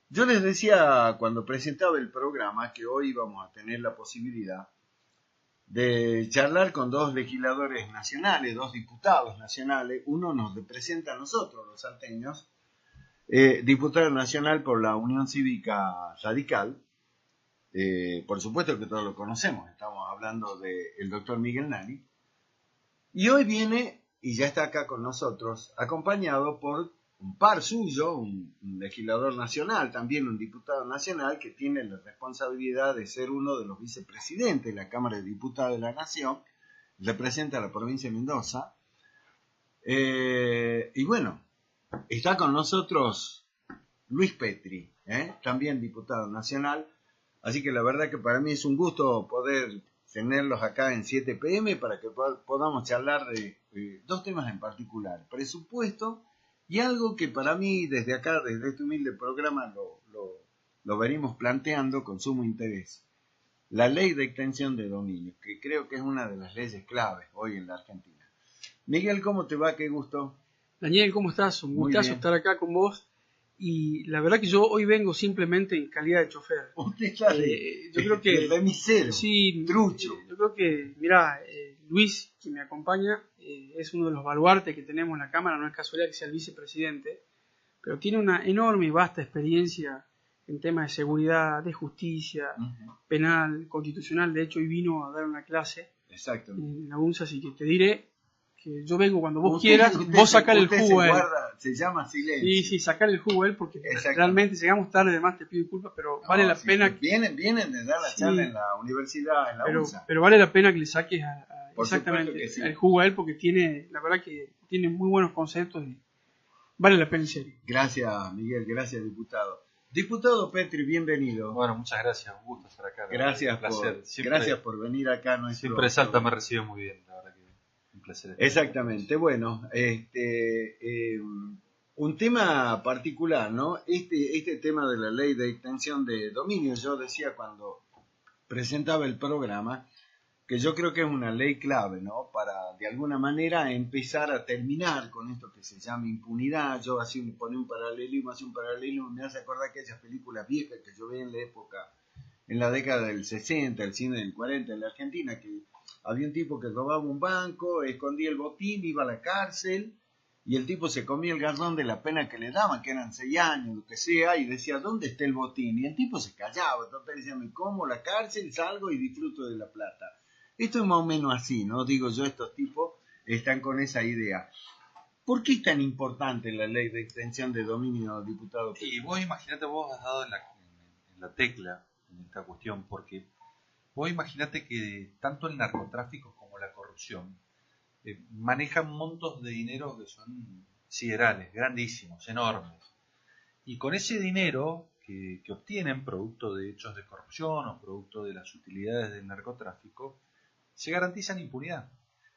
Yo les decía cuando presentaba el programa que hoy vamos a tener la posibilidad de charlar con dos legisladores nacionales, dos diputados nacionales. Uno nos representa a nosotros, los salteños, diputado nacional por la Unión Cívica Radical. Por supuesto que todos lo conocemos, estamos hablando del doctor Miguel Nani. Y hoy viene, y ya está acá con nosotros, acompañado por un par suyo, un legislador nacional, también un diputado nacional, que tiene la responsabilidad de ser uno de los vicepresidentes de la Cámara de Diputados de la Nación, representa a la provincia de Mendoza. Y bueno, está con nosotros Luis Petri, también diputado nacional. Así que la verdad que para mí es un gusto poder tenerlos acá en 7 PM para que podamos charlar de dos temas en particular: presupuesto y algo que para mí desde acá, desde este humilde programa, lo venimos planteando con sumo interés: la ley de extensión de dominio, que creo que es una de las leyes claves hoy en la Argentina. Miguel, ¿cómo te va? Qué gusto. Daniel, ¿cómo estás? Un gustazo estar acá con vos. Y la verdad que yo hoy vengo simplemente en calidad de chofer. Usted está yo creo que de remisero, sí, trucho. Yo creo que, mirá, Luis, que me acompaña, es uno de los baluartes que tenemos en la Cámara. No es casualidad que sea el vicepresidente, pero tiene una enorme y vasta experiencia en temas de seguridad, de justicia, penal, constitucional. De hecho, hoy vino a dar una clase en la UNSA, así que te diré que yo vengo cuando vos quieras, vos sacar el jugo a él. Se llama silencio. Sí, sacar el jugo a él, porque realmente llegamos tarde, además te pido disculpas, pero vale la pena. Vienen de dar la charla en la universidad, en la UNSA. Pero vale la pena que le saques exactamente el jugo a él, porque la verdad que tiene muy buenos conceptos y vale la pena en serio. Gracias, Miguel, gracias, diputado. Diputado Petri, bienvenido. Bueno, muchas gracias, un gusto estar acá. Gracias por venir acá. Siempre Salta me recibe muy bien, la verdad que un placer. Exactamente, bueno, un tema particular, ¿no? Este tema de la ley de extensión de dominio, yo decía cuando presentaba el programa que yo creo que es una ley clave, ¿no? Para de alguna manera empezar a terminar con esto que se llama impunidad. Yo así me pone un paralelismo, me hace acordar aquellas películas viejas que yo veía en la época, en la década del 60, el cine del 40 en la Argentina, que había un tipo que robaba un banco, escondía el botín, iba a la cárcel, y el tipo se comía el garrón de la pena que le daban, que eran 6 años, lo que sea, y decía, ¿dónde está el botín? Y el tipo se callaba, entonces decía, me como la cárcel, salgo y disfruto de la plata. Esto es más o menos así, ¿no? Digo yo, estos tipos están con esa idea. ¿Por qué es tan importante la ley de extensión de dominio, diputado? Y vos imaginate, vos has dado en la tecla en esta cuestión, porque vos imaginate que tanto el narcotráfico como la corrupción manejan montos de dinero que son siderales, grandísimos, enormes. Y con ese dinero que obtienen producto de hechos de corrupción o producto de las utilidades del narcotráfico, se garantizan impunidad.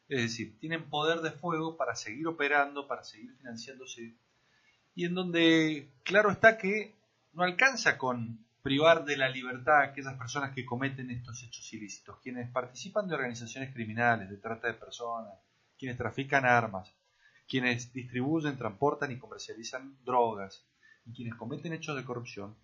Es decir, tienen poder de fuego para seguir operando, para seguir financiándose. Y en donde, claro está que no alcanza con privar de la libertad a aquellas personas que cometen estos hechos ilícitos, quienes participan de organizaciones criminales, de trata de personas, quienes trafican armas, quienes distribuyen, transportan y comercializan drogas, y quienes cometen hechos de corrupción.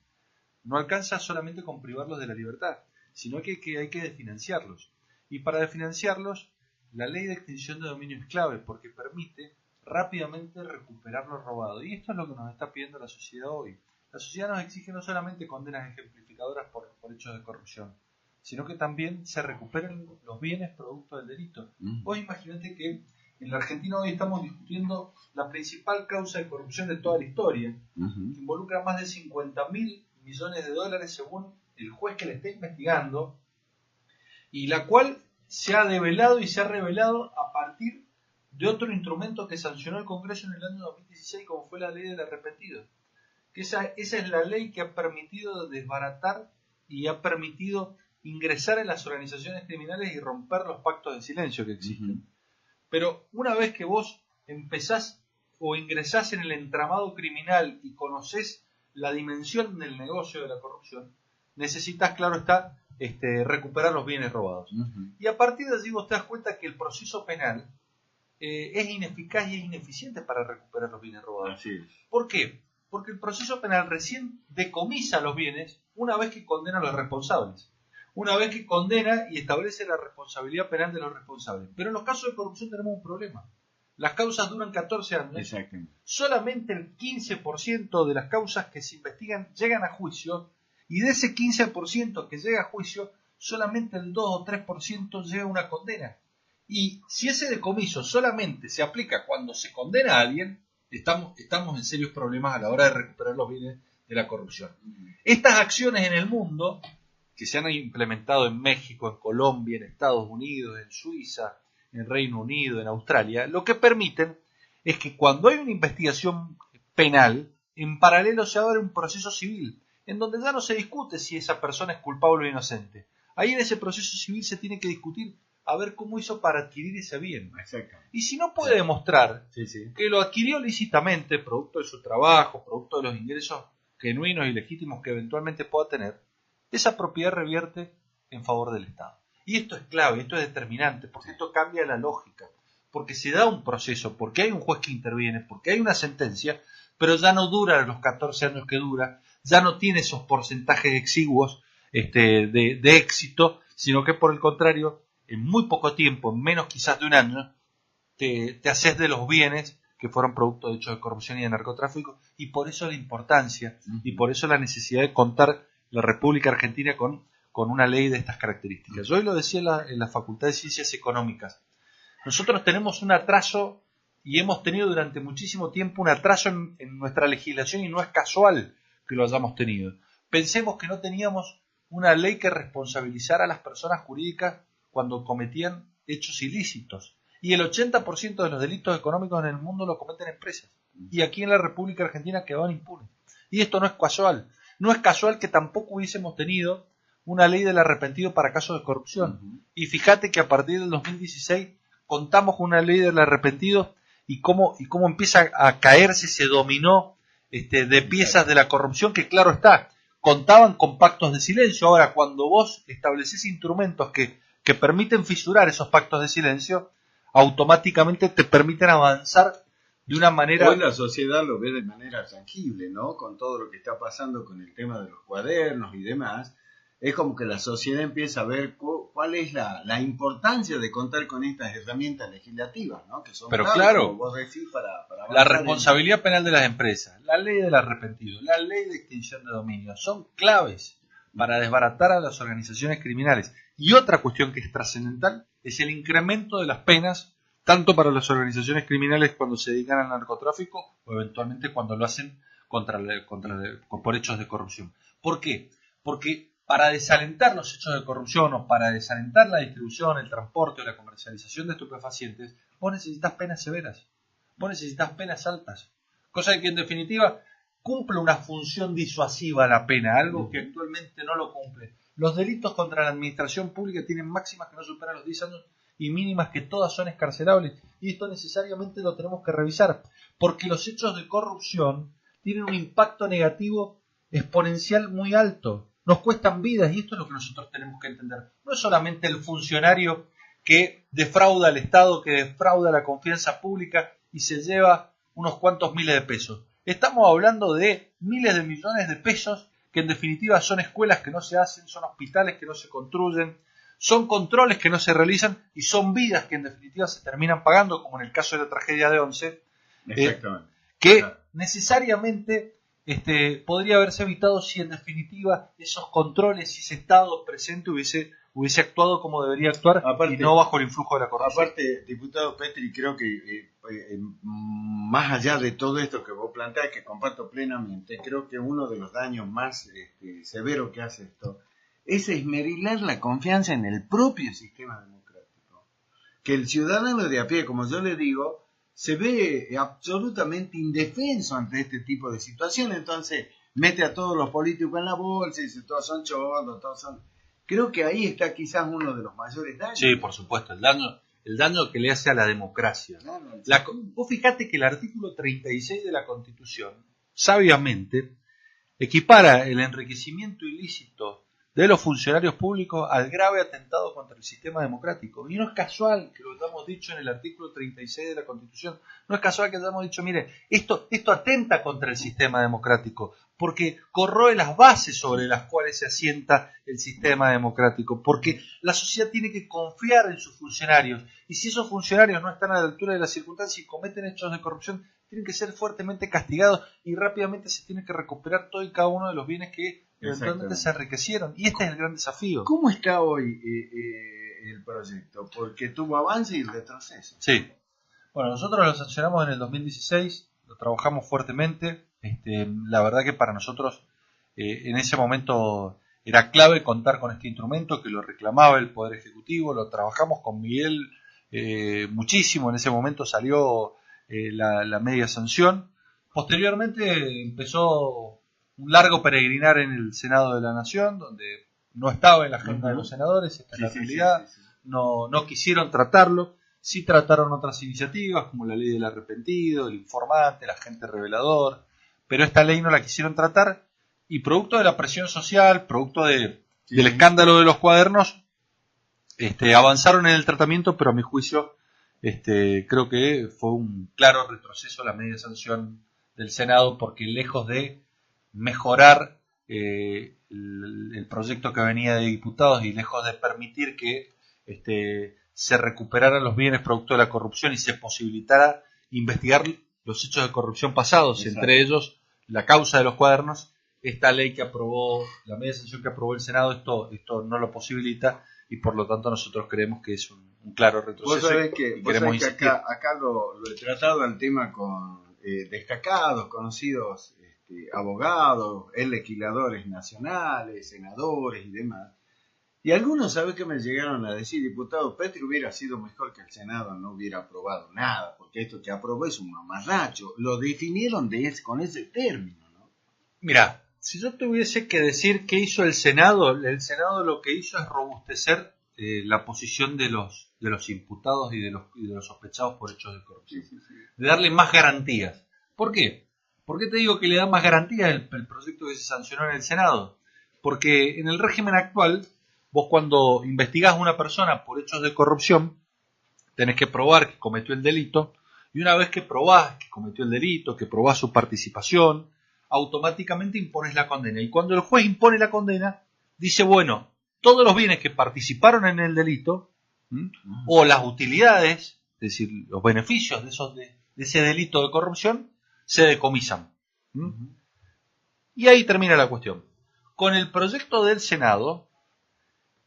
No alcanza solamente con privarlos de la libertad, sino que hay que desfinanciarlos. Y para desfinanciarlos, la ley de extinción de dominio es clave, porque permite rápidamente recuperar lo robado. Y esto es lo que nos está pidiendo la sociedad hoy. La sociedad nos exige no solamente condenas ejemplificadoras por hechos de corrupción, sino que también se recuperen los bienes producto del delito. Vos imaginate que en la Argentina hoy estamos discutiendo la principal causa de corrupción de toda la historia, que involucra más de 50.000 millones de dólares según el juez que le está investigando, y la cual se ha develado y se ha revelado a partir de otro instrumento que sancionó el Congreso en el año 2016, como fue la ley del arrepentido. Que esa es la ley que ha permitido desbaratar y ha permitido ingresar en las organizaciones criminales y romper los pactos de silencio que existen. Pero una vez que vos empezás o ingresás en el entramado criminal y conocés la dimensión del negocio de la corrupción, necesitas, claro está, recuperar los bienes robados. Y a partir de allí vos te das cuenta que el proceso penal es ineficaz y es ineficiente para recuperar los bienes robados. Así es. ¿Por qué? Porque el proceso penal recién decomisa los bienes una vez que condena a los responsables. Una vez que condena y establece la responsabilidad penal de los responsables. Pero en los casos de corrupción tenemos un problema. Las causas duran 14 años. Exactamente. Solamente el 15% de las causas que se investigan llegan a juicio, y de ese 15% que llega a juicio, solamente el 2 o 3% llega a una condena. Y si ese decomiso solamente se aplica cuando se condena a alguien, estamos en serios problemas a la hora de recuperar los bienes de la corrupción. Estas acciones en el mundo, que se han implementado en México, en Colombia, en Estados Unidos, en Suiza, en Reino Unido, en Australia, lo que permiten es que cuando hay una investigación penal, en paralelo se abre un proceso civil, en donde ya no se discute si esa persona es culpable o inocente. Ahí en ese proceso civil se tiene que discutir a ver cómo hizo para adquirir ese bien. Y si no puede demostrar que lo adquirió lícitamente, producto de su trabajo, producto de los ingresos genuinos y legítimos que eventualmente pueda tener, esa propiedad revierte en favor del Estado. Y esto es clave, esto es determinante, porque esto cambia la lógica, porque se da un proceso, porque hay un juez que interviene, porque hay una sentencia, pero ya no dura los 14 años que dura, ya no tiene esos porcentajes exiguos de éxito, sino que por el contrario, en muy poco tiempo, en menos quizás de un año, te haces de los bienes que fueron producto de hechos de corrupción y de narcotráfico, y por eso la importancia, y por eso la necesidad de contar la República Argentina con una ley de estas características. Yo hoy lo decía en la Facultad de Ciencias Económicas. Nosotros tenemos un atraso, y hemos tenido durante muchísimo tiempo un atraso en nuestra legislación, y no es casual que lo hayamos tenido. Pensemos que no teníamos una ley que responsabilizara a las personas jurídicas cuando cometían hechos ilícitos. Y el 80% de los delitos económicos en el mundo lo cometen empresas. Y aquí en la República Argentina quedaban impunes. Y esto no es casual. No es casual que tampoco hubiésemos tenido una ley del arrepentido para casos de corrupción. Y fíjate que a partir del 2016 contamos con una ley del arrepentido, y cómo empieza a caerse ese dominó de piezas de la corrupción que, claro está, contaban con pactos de silencio. Ahora, cuando vos estableces instrumentos que permiten fisurar esos pactos de silencio, automáticamente te permiten avanzar de una manera... Hoy la sociedad lo ve de manera tangible, ¿no? Con todo lo que está pasando con el tema de los cuadernos y demás, es como que la sociedad empieza a ver cuál es la importancia de contar con estas herramientas legislativas, ¿no? Que son Pero claves, claro, como vos decís, para la responsabilidad penal de las empresas, la ley del arrepentido, la ley de extinción de dominio, son claves para desbaratar a las organizaciones criminales. Y otra cuestión que es trascendental es el incremento de las penas, tanto para las organizaciones criminales cuando se dedican al narcotráfico, o eventualmente cuando lo hacen por hechos de corrupción. ¿Por qué? Porque para desalentar los hechos de corrupción, o para desalentar la distribución, el transporte o la comercialización de estupefacientes, vos necesitas penas severas, vos necesitas penas altas, cosa que en definitiva cumple una función disuasiva la pena, algo que actualmente no lo cumple. Los delitos contra la administración pública tienen máximas que no superan los 10 años y mínimas que todas son excarcelables, y esto necesariamente lo tenemos que revisar, porque los hechos de corrupción tienen un impacto negativo exponencial muy alto, nos cuestan vidas, y esto es lo que nosotros tenemos que entender. No es solamente el funcionario que defrauda al Estado, que defrauda la confianza pública y se lleva unos cuantos miles de pesos. Estamos hablando de miles de millones de pesos que en definitiva son escuelas que no se hacen, son hospitales que no se construyen, son controles que no se realizan, y son vidas que en definitiva se terminan pagando, como en el caso de la tragedia de Once, que necesariamente podría haberse evitado si en definitiva esos controles, si ese Estado presente hubiese actuado como debería actuar, aparte, y no bajo el influjo de la corrupción. Aparte, diputado Petri, creo que más allá de todo esto que vos planteás, que comparto plenamente, creo que uno de los daños más severos que hace esto es esmerilar la confianza en el propio sistema democrático. Que el ciudadano de a pie, como yo le digo, se ve absolutamente indefenso ante este tipo de situaciones. Entonces mete a todos los políticos en la bolsa y dice todos son choros, todos son... Creo que ahí está quizás uno de los mayores daños. Sí, por supuesto, el daño que le hace a la democracia. Vos fijate que el artículo 36 de la Constitución, sabiamente, equipara el enriquecimiento ilícito de los funcionarios públicos al grave atentado contra el sistema democrático. Y no es casual que lo hayamos dicho en el artículo 36 de la Constitución, no es casual que hayamos dicho, mire, esto atenta contra el sistema democrático, porque corroe las bases sobre las cuales se asienta el sistema democrático, porque la sociedad tiene que confiar en sus funcionarios, y si esos funcionarios no están a la altura de las circunstancias y cometen hechos de corrupción, tienen que ser fuertemente castigados y rápidamente se tiene que recuperar todo y cada uno de los bienes que eventualmente se enriquecieron. Y este es el gran desafío. ¿Cómo está hoy el proyecto? Porque tuvo avance y retroceso. Sí. Bueno, nosotros lo sancionamos en el 2016, lo trabajamos fuertemente. La verdad que para nosotros en ese momento era clave contar con este instrumento que lo reclamaba el Poder Ejecutivo. Lo trabajamos con Miguel muchísimo. En ese momento salió la media sanción. Posteriormente empezó un largo peregrinar en el Senado de la Nación, donde no estaba en la agenda de los senadores, esta es la realidad. No quisieron tratarlo, sí trataron otras iniciativas como la ley del arrepentido, el informante, el agente revelador, pero esta ley no la quisieron tratar y producto de la presión social, producto del escándalo de los cuadernos, avanzaron en el tratamiento, pero a mi juicio creo que fue un claro retroceso la media sanción del Senado, porque lejos de mejorar el proyecto que venía de diputados y lejos de permitir que se recuperaran los bienes producto de la corrupción y se posibilitara investigar los hechos de corrupción pasados, exacto, entre ellos la causa de los cuadernos, esta ley que aprobó, la media sanción que aprobó el Senado, esto no lo posibilita y por lo tanto nosotros creemos que es un claro retroceso. Vos sabés que acá lo he tratado el tema con destacados, conocidos abogados, legisladores nacionales, senadores y demás. Y algunos, ¿sabes qué me llegaron a decir? Diputado, Petri hubiera sido mejor que el Senado no hubiera aprobado nada, porque esto que aprobó es un mamarracho. Lo definieron con ese término, ¿no? Mira, si yo tuviese que decir qué hizo el Senado lo que hizo es robustecer la posición de los imputados y de los sospechados por hechos de corrupción. Sí. De darle más garantías. ¿Por qué? ¿Por qué te digo que le da más garantías el proyecto que se sancionó en el Senado? Porque en el régimen actual, vos cuando investigás a una persona por hechos de corrupción, tenés que probar que cometió el delito, y una vez que probás que cometió el delito, que probás su participación, automáticamente impones la condena. Y cuando el juez impone la condena, dice, bueno, todos los bienes que participaron en el delito, o las utilidades, es decir, los beneficios de ese delito de corrupción, se decomisan. Y ahí termina la cuestión. Con el proyecto del Senado,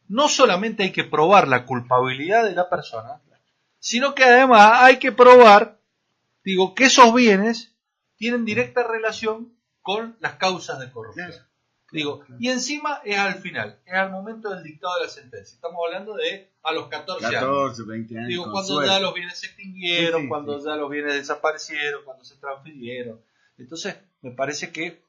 no solamente hay que probar la culpabilidad de la persona, sino que además hay que probar, que esos bienes tienen directa relación con las causas de corrupción. Y encima es al final, es al momento del dictado de la sentencia. Estamos hablando de a los 14 años. 20 años. Cuando ya los bienes se extinguieron, cuando ya los bienes desaparecieron, cuando se transfirieron. Entonces, me parece que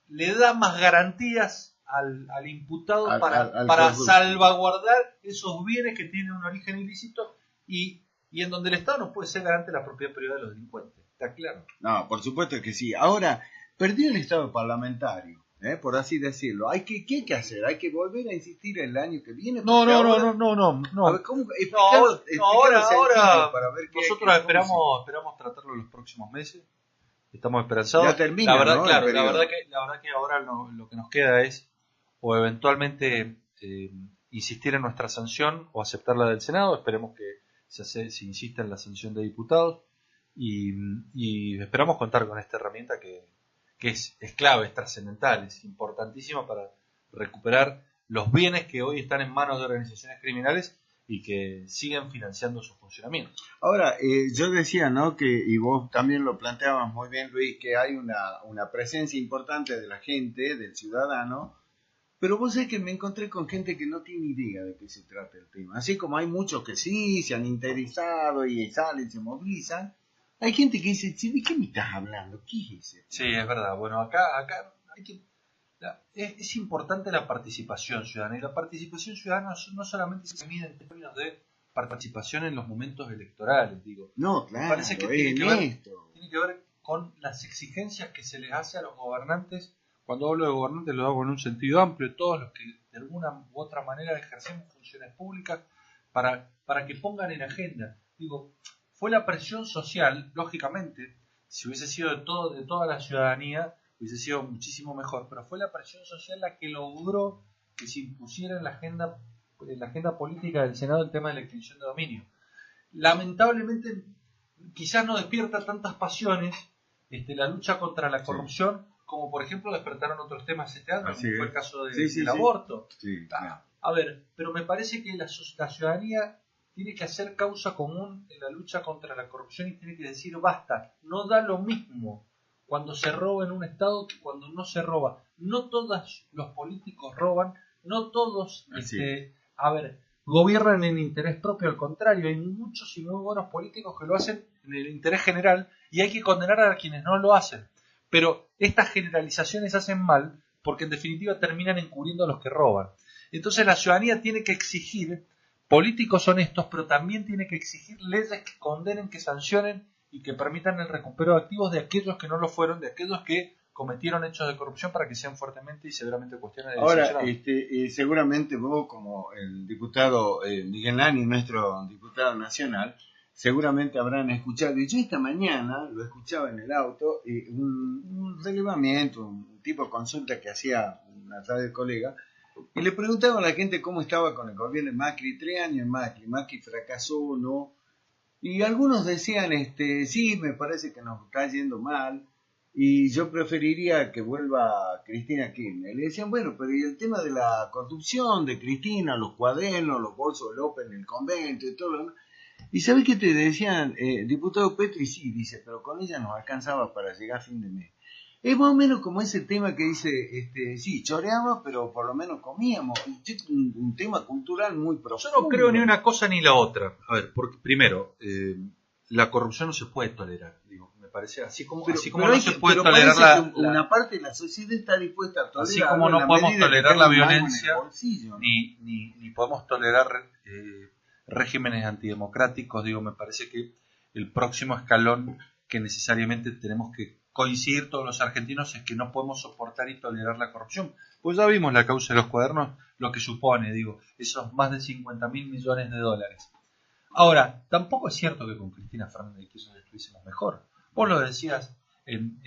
le da más garantías al imputado para salvaguardar esos bienes que tienen un origen ilícito y en donde el Estado no puede ser garante de la propiedad privada de los delincuentes. ¿Está claro? No, por supuesto que sí. Ahora, perdió el Estado parlamentario. Por así decirlo. ¿Qué hay que hacer? ¿Hay que volver a insistir el año que viene? No. A ver, ahora para ver nosotros esperamos tratarlo en los próximos meses. Estamos esperanzados. Ya termina, la verdad, ¿no? Claro, la verdad que ahora lo que nos queda es o eventualmente insistir en nuestra sanción o aceptar la del Senado. Esperemos que se insista en la sanción de diputados y esperamos contar con esta herramienta que es clave, es trascendental, es importantísima para recuperar los bienes que hoy están en manos de organizaciones criminales y que siguen financiando su funcionamiento. Ahora, yo decía, ¿no? Y vos también lo planteabas muy bien, Luis, que hay una presencia importante de la gente, del ciudadano, pero vos sabés que me encontré con gente que no tiene idea de qué se trata el tema. Así como hay muchos que sí se han interesado y salen, se movilizan, hay gente que dice, ¿de qué me estás hablando? ¿Qué es eso? Sí, es verdad. Bueno, acá hay que... Es importante la participación ciudadana. Y la participación ciudadana no solamente se mide en términos de participación en los momentos electorales, No, claro. Me parece que tiene que ver con las exigencias que se les hace a los gobernantes Cuando hablo de gobernantes lo hago en un sentido amplio, todos los que de alguna u otra manera ejercemos funciones públicas para que pongan en agenda. Digo, fue la presión social, lógicamente, si hubiese sido de toda la ciudadanía, hubiese sido muchísimo mejor, pero fue la presión social la que logró que se impusiera en la agenda política del Senado el tema de la extinción de dominio. Lamentablemente, quizás no despierta tantas pasiones la lucha contra la corrupción, como por ejemplo despertaron otros temas este año, como fue el caso del aborto. Sí, claro. A ver, pero me parece que la ciudadanía tiene que hacer causa común en la lucha contra la corrupción y tiene que decir basta, no da lo mismo cuando se roba en un estado que cuando no se roba. No todos los políticos roban, no todos gobiernan en interés propio, al contrario, hay muchos y muy buenos políticos que lo hacen en el interés general y hay que condenar a quienes no lo hacen. Pero estas generalizaciones hacen mal porque en definitiva terminan encubriendo a los que roban. Entonces la ciudadanía tiene que exigir políticos honestos, pero también tiene que exigir leyes que condenen, que sancionen y que permitan el recupero de activos de aquellos que no lo fueron, de aquellos que cometieron hechos de corrupción para que sean fuertemente y severamente cuestionados. Ahora, seguramente vos como el diputado Miguel Lani, nuestro diputado nacional, seguramente habrán escuchado, y yo esta mañana lo escuchaba en el auto, un relevamiento, un tipo de consulta que hacía una radio colega, y le preguntaba a la gente cómo estaba con el gobierno de Macri, 3 años en Macri fracasó, ¿no? Y algunos decían, sí, me parece que nos está yendo mal, y yo preferiría que vuelva Cristina Kirchner. Y le decían, bueno, pero ¿y el tema de la corrupción de Cristina, los cuadernos, los bolsos de López en el convento y todo lo demás? Y ¿sabés qué te decían? Diputado Petri, sí, dice, pero con ella nos alcanzaba para llegar a fin de mes. Es más o menos como ese tema que dice, sí, choreamos, pero por lo menos comíamos. Un tema cultural muy profundo. Yo no creo ni una cosa ni la otra. A ver, porque primero, la corrupción no se puede tolerar. Digo, me parece así como no se puede tolerar una parte de la sociedad está dispuesta a tolerar. Así como no podemos tolerar la violencia, ni podemos tolerar regímenes antidemocráticos. Digo, me parece que el próximo escalón que necesariamente tenemos que coincidir todos los argentinos es que no podemos soportar y tolerar la corrupción. Pues ya vimos la causa de los cuadernos, lo que supone, digo, esos más de 50.000 millones de dólares. Ahora, tampoco es cierto que con Cristina Fernández de Kirchner estuviésemos mejor. Vos lo decías en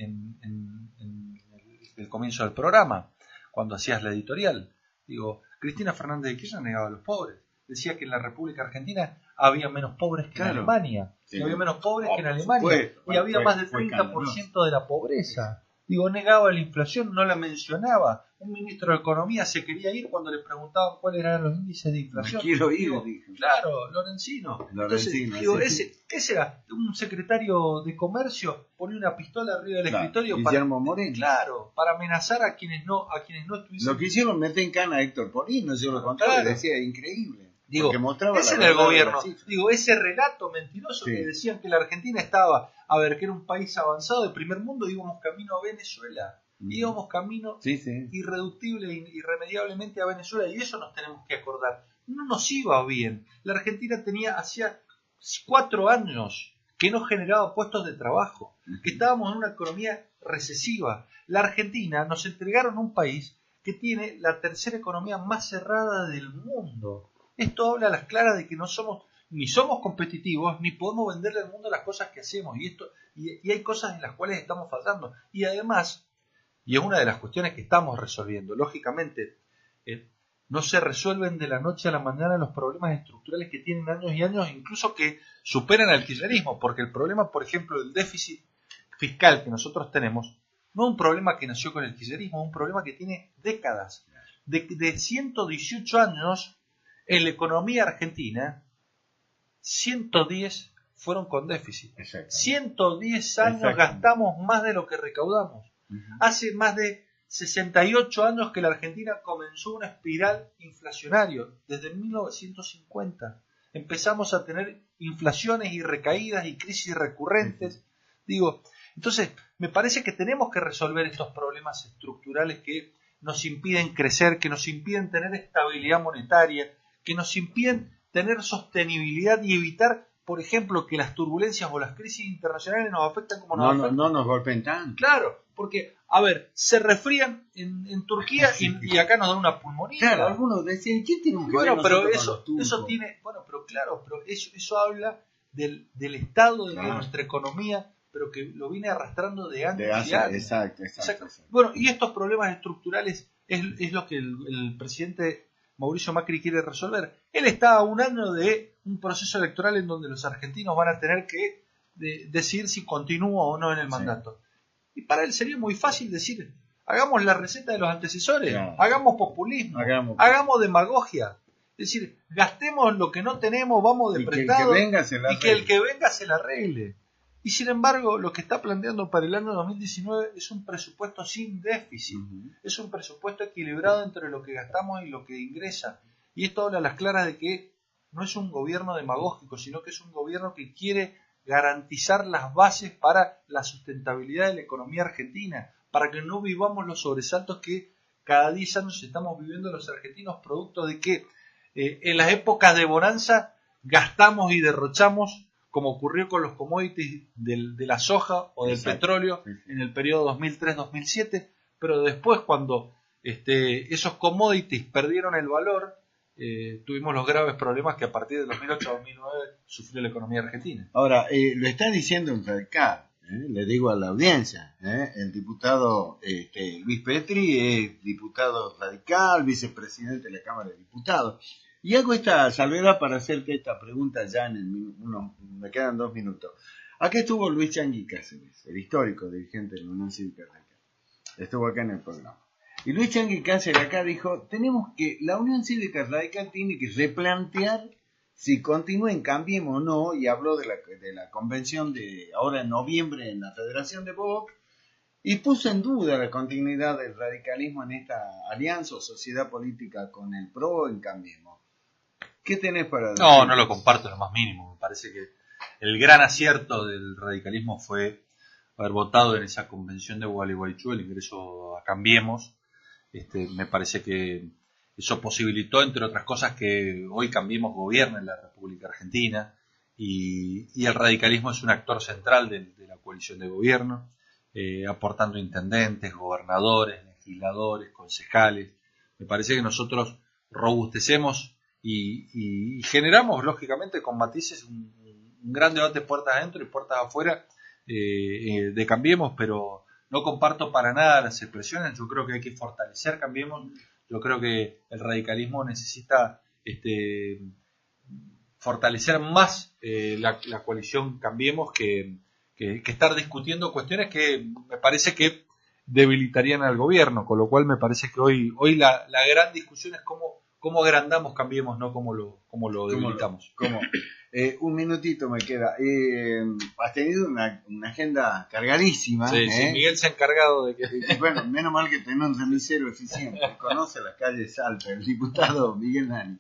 el comienzo del programa, cuando hacías la editorial. Digo, Cristina Fernández de Kirchner negaba a los pobres. Decía que en la República Argentina había menos pobres que en Alemania. Sí. Que había menos pobres que en Alemania. Y había más del 30% de la pobreza. Digo, negaba la inflación, no la mencionaba. Un ministro de Economía se quería ir cuando le preguntaban cuáles eran los índices de inflación. Me quiero ir, dijo. Claro, Lorenzino. Entonces, digo, ¿qué será? Un secretario de Comercio pone una pistola arriba del escritorio Guillermo Moreno. Claro, para amenazar a quienes no estuviesen. Lo que hicieron meter en cana a Héctor Porino, yo lo contaba, decía increíble. Digo, ese era el gobierno. Digo, ese relato mentiroso que decían que la Argentina estaba, que era un país avanzado de primer mundo, íbamos camino a Venezuela. Íbamos camino irreductible, irremediablemente a Venezuela, y eso nos tenemos que acordar. No nos iba bien. La Argentina hacía 4 años que no generaba puestos de trabajo, que estábamos en una economía recesiva. La Argentina nos entregaron un país que tiene la tercera economía más cerrada del mundo. Esto habla a las claras de que ni somos competitivos, ni podemos venderle al mundo las cosas que hacemos. Y hay cosas en las cuales estamos fallando. Y además, y es una de las cuestiones que estamos resolviendo, lógicamente, no se resuelven de la noche a la mañana los problemas estructurales que tienen años y años, incluso que superan al kirchnerismo, porque el problema, por ejemplo, del déficit fiscal que nosotros tenemos, no es un problema que nació con el kirchnerismo, es un problema que tiene décadas. De 118 años... En la economía argentina, 110 fueron con déficit. 110 años gastamos más de lo que recaudamos. Hace más de 68 años que la Argentina comenzó una espiral inflacionaria. Desde 1950 empezamos a tener inflaciones y recaídas y crisis recurrentes. Digo, entonces, me parece que tenemos que resolver estos problemas estructurales que nos impiden crecer, que nos impiden tener estabilidad monetaria, que nos impiden tener sostenibilidad y evitar, por ejemplo, que las turbulencias o las crisis internacionales nos afecten como nos afectan. No nos golpeen tanto. Claro, porque a ver, se resfrían en Turquía y acá nos dan una pulmonía. Claro, algunos decían, ¿qué tiene que ver Bueno, pero nosotros con los turcos? eso tiene, bueno, pero claro, pero eso habla del estado de Claro. nuestra economía, pero que lo viene arrastrando de años De hace- y años. exacto. Bueno, y estos problemas estructurales es lo que el presidente Mauricio Macri quiere resolver. Él está a un año de un proceso electoral en donde los argentinos van a tener que decidir si continúa o no en el mandato. Y para él sería muy fácil decir, hagamos la receta de los antecesores, Claro. hagamos populismo, hagamos demagogia. Es decir, gastemos lo que no tenemos, vamos de prestado y que el que venga se la arregle. Y sin embargo, lo que está planteando para el año 2019 es un presupuesto sin déficit. Es un presupuesto equilibrado entre lo que gastamos y lo que ingresa. Y esto habla a las claras de que no es un gobierno demagógico, sino que es un gobierno que quiere garantizar las bases para la sustentabilidad de la economía argentina, para que no vivamos los sobresaltos que cada 10 años estamos viviendo los argentinos, producto de que en las épocas de bonanza gastamos y derrochamos, como ocurrió con los commodities de la soja o del petróleo en el periodo 2003-2007, pero después cuando esos commodities perdieron el valor, tuvimos los graves problemas que a partir de 2008-2009 sufrió la economía argentina. Ahora, lo está diciendo un radical, le digo a la audiencia, el diputado Luis Petri es diputado radical, vicepresidente de la Cámara de Diputados. Y hago esta salvedad para hacerte esta pregunta ya me quedan 2 minutos. Aquí estuvo Luis Changuí Cáceres, el histórico dirigente de la Unión Cívica Radical. Estuvo acá en el programa. Y Luis Changuí Cáceres acá dijo, la Unión Cívica Radical tiene que replantear si continúa en Cambiemos o no, y habló de la convención de ahora en noviembre en la Federación de Box, y puso en duda la continuidad del radicalismo en esta alianza o sociedad política con el PRO en Cambiemos. ¿Qué tenés para decir? No lo comparto lo más mínimo. Me parece que el gran acierto del radicalismo fue haber votado en esa convención de Gualeguaychú el ingreso a Cambiemos. Me parece que eso posibilitó, entre otras cosas, que hoy Cambiemos gobierne en la República Argentina y el radicalismo es un actor central de la coalición de gobierno, aportando intendentes, gobernadores, legisladores, concejales. Me parece que nosotros robustecemos y generamos, lógicamente, con matices, un gran debate puertas adentro y puertas afuera de Cambiemos, pero no comparto para nada las expresiones. Yo creo que hay que fortalecer Cambiemos. Yo creo que el radicalismo necesita fortalecer más la coalición Cambiemos que estar discutiendo cuestiones que me parece que debilitarían al gobierno, con lo cual me parece que hoy la gran discusión es cómo agrandamos Cambiemos, no cómo lo debilitamos. Un minutito me queda. Has tenido una agenda cargadísima. Sí, Miguel se ha encargado de que... Bueno, menos mal que tenés un remisero eficiente, conoce las calles altas, el diputado Miguel Nani.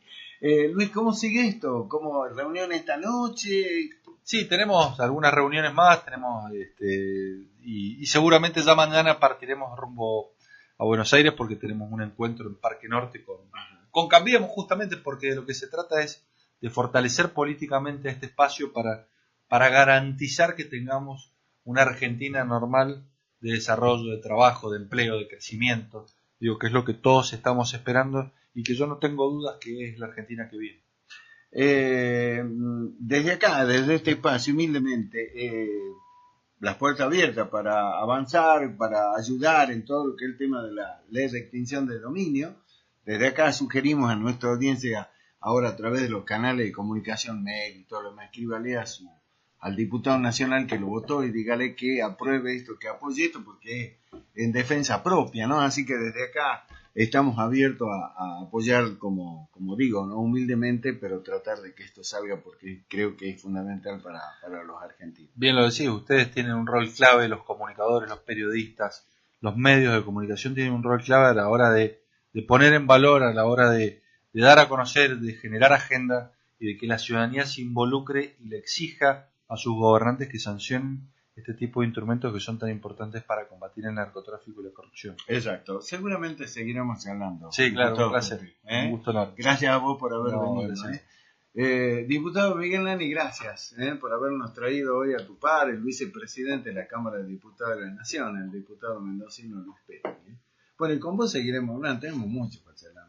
Luis, ¿cómo sigue esto? ¿Cómo reunión esta noche? Sí, tenemos algunas reuniones más, y seguramente ya mañana partiremos rumbo a Buenos Aires porque tenemos un encuentro en Parque Norte con Cambiemos, justamente porque de lo que se trata es de fortalecer políticamente este espacio para garantizar que tengamos una Argentina normal de desarrollo, de trabajo, de empleo, de crecimiento, que es lo que todos estamos esperando y que yo no tengo dudas que es la Argentina que viene. Desde acá, desde este espacio, humildemente, las puertas abiertas para avanzar, para ayudar en todo lo que es el tema de la ley de extinción de dominio. Desde acá sugerimos a nuestra audiencia, ahora a través de los canales de comunicación, mail y todo lo demás, escríbale al diputado nacional que lo votó y dígale que apruebe esto, que apoye esto, porque es en defensa propia, ¿no? Así que desde acá estamos abiertos a apoyar, como digo, ¿no? Humildemente, pero tratar de que esto salga porque creo que es fundamental para los argentinos. Bien lo decís, ustedes tienen un rol clave, los comunicadores, los periodistas, los medios de comunicación tienen un rol clave a la hora de poner en valor, a la hora de dar a conocer, de generar agenda y de que la ciudadanía se involucre y le exija a sus gobernantes que sancionen este tipo de instrumentos que son tan importantes para combatir el narcotráfico y la corrupción. Exacto, seguramente seguiremos hablando. Sí, claro, un placer. Un gusto enorme. Gracias a vos por haber venido. Diputado Miguel Nani, gracias por habernos traído hoy a tu par, el vicepresidente de la Cámara de Diputados de la Nación, el diputado mendocino Luis Pérez. Bueno, y con vos seguiremos hablando, tenemos mucho para charlar.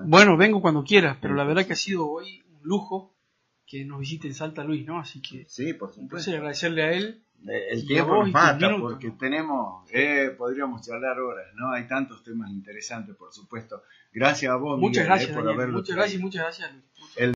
Bueno, vengo cuando quieras, pero la verdad que ha sido hoy un lujo que nos visite en Salta Luis, ¿no? Así que sí, por supuesto. Entonces agradecerle a él. El tiempo nos mata porque tenemos, podríamos charlar horas, ¿no? Hay tantos temas interesantes, por supuesto. Gracias a vos, muchas Miguel, gracias, por Daniel, haberlo muchas gracias, Luis.